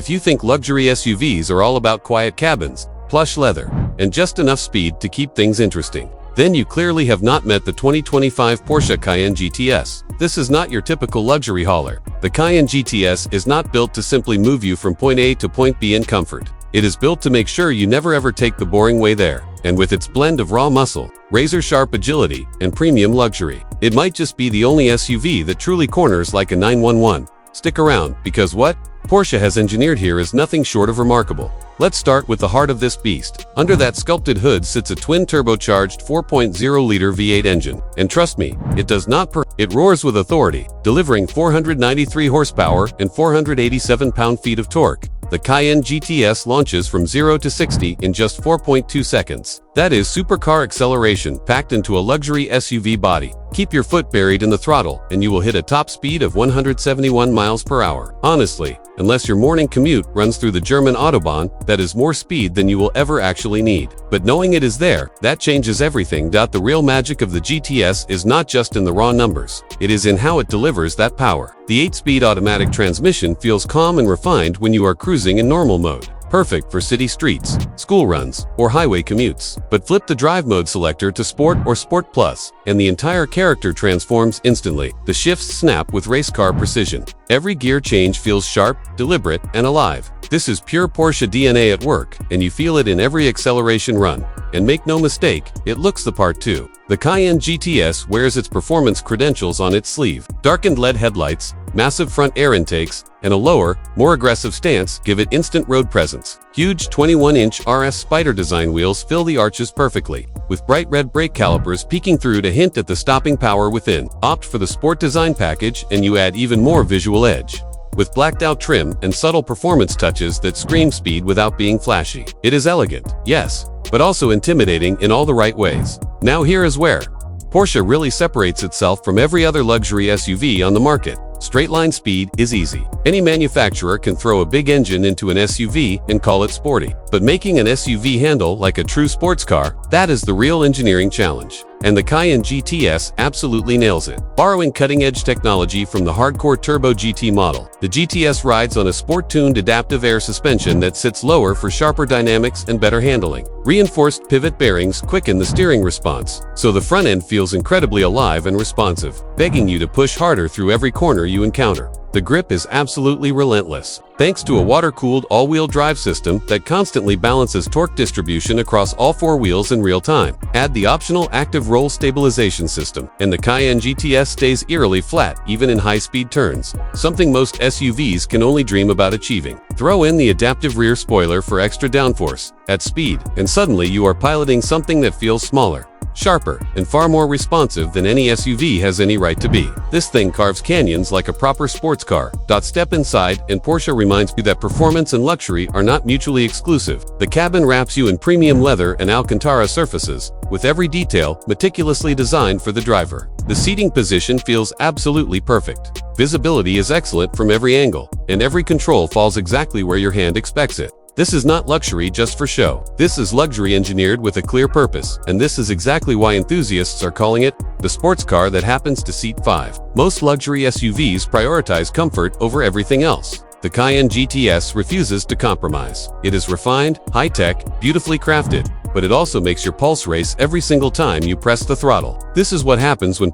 If you think luxury SUVs are all about quiet cabins, plush leather, and just enough speed to keep things interesting, then you clearly have not met the 2025 Porsche Cayenne GTS. This is not your typical luxury hauler. The Cayenne GTS is not built to simply move you from point A to point B in comfort. It is built to make sure you never ever take the boring way there. And with its blend of raw muscle, razor-sharp agility, and premium luxury, it might just be the only SUV that truly corners like a 911. Stick around, because what Porsche has engineered here is nothing short of remarkable. Let's start with the heart of this beast. Under that sculpted hood sits a twin turbocharged 4.0-liter V8 engine. And trust me, it does not purr. It roars with authority, delivering 493 horsepower and 487 pound-feet of torque. The Cayenne GTS launches from 0 to 60 in just 4.2 seconds. That is supercar acceleration packed into a luxury SUV body. Keep your foot buried in the throttle and you will hit a top speed of 171 miles per hour. Honestly, unless your morning commute runs through the German Autobahn, that is more speed than you will ever actually need. But knowing it is there, that changes everything. The real magic of the GTS is not just in the raw numbers. It is in how it delivers that power. The 8-speed automatic transmission feels calm and refined when you are cruising in normal mode. Perfect for city streets, school runs, or highway commutes. But flip the drive mode selector to Sport or Sport Plus, and the entire character transforms instantly. The shifts snap with race car precision. Every gear change feels sharp, deliberate, and alive. This is pure Porsche DNA at work, and you feel it in every acceleration run. And make no mistake, it looks the part too. The Cayenne GTS wears its performance credentials on its sleeve. Darkened LED headlights, massive front air intakes, and a lower, more aggressive stance give it instant road presence. Huge 21-inch RS Spider design wheels fill the arches perfectly, with bright red brake calipers peeking through to hint at the stopping power within. Opt for the Sport Design package and you add even more visual edge. With blacked-out trim and subtle performance touches that scream speed without being flashy. It is elegant, yes, but also intimidating in all the right ways. Now here is where Porsche really separates itself from every other luxury SUV on the market. Straight-line speed is easy. Any manufacturer can throw a big engine into an SUV and call it sporty. But making an SUV handle like a true sports car, that is the real engineering challenge. And the Cayenne GTS absolutely nails it. Borrowing cutting-edge technology from the hardcore Turbo GT model, the GTS rides on a sport-tuned adaptive air suspension that sits lower for sharper dynamics and better handling. Reinforced pivot bearings quicken the steering response, so the front end feels incredibly alive and responsive, begging you to push harder through every corner you encounter. The grip is absolutely relentless, thanks to a water-cooled all-wheel drive system that constantly balances torque distribution across all four wheels in real time. Add the optional active roll stabilization system, and the Cayenne GTS stays eerily flat even in high-speed turns, something most SUVs can only dream about achieving. Throw in the adaptive rear spoiler for extra downforce at speed, and suddenly you are piloting something that feels smaller, sharper, and far more responsive than any SUV has any right to be. This thing carves canyons like a proper sports car. Step inside, and Porsche reminds you that performance and luxury are not mutually exclusive. The cabin wraps you in premium leather and Alcantara surfaces, with every detail meticulously designed for the driver. The seating position feels absolutely perfect. Visibility is excellent from every angle, and every control falls exactly where your hand expects it. This is not luxury just for show. This is luxury engineered with a clear purpose, and this is exactly why enthusiasts are calling it the sports car that happens to seat 5. Most luxury SUVs prioritize comfort over everything else. The Cayenne GTS refuses to compromise. It is refined, high-tech, beautifully crafted, but it also makes your pulse race every single time you press the throttle. This is what happens when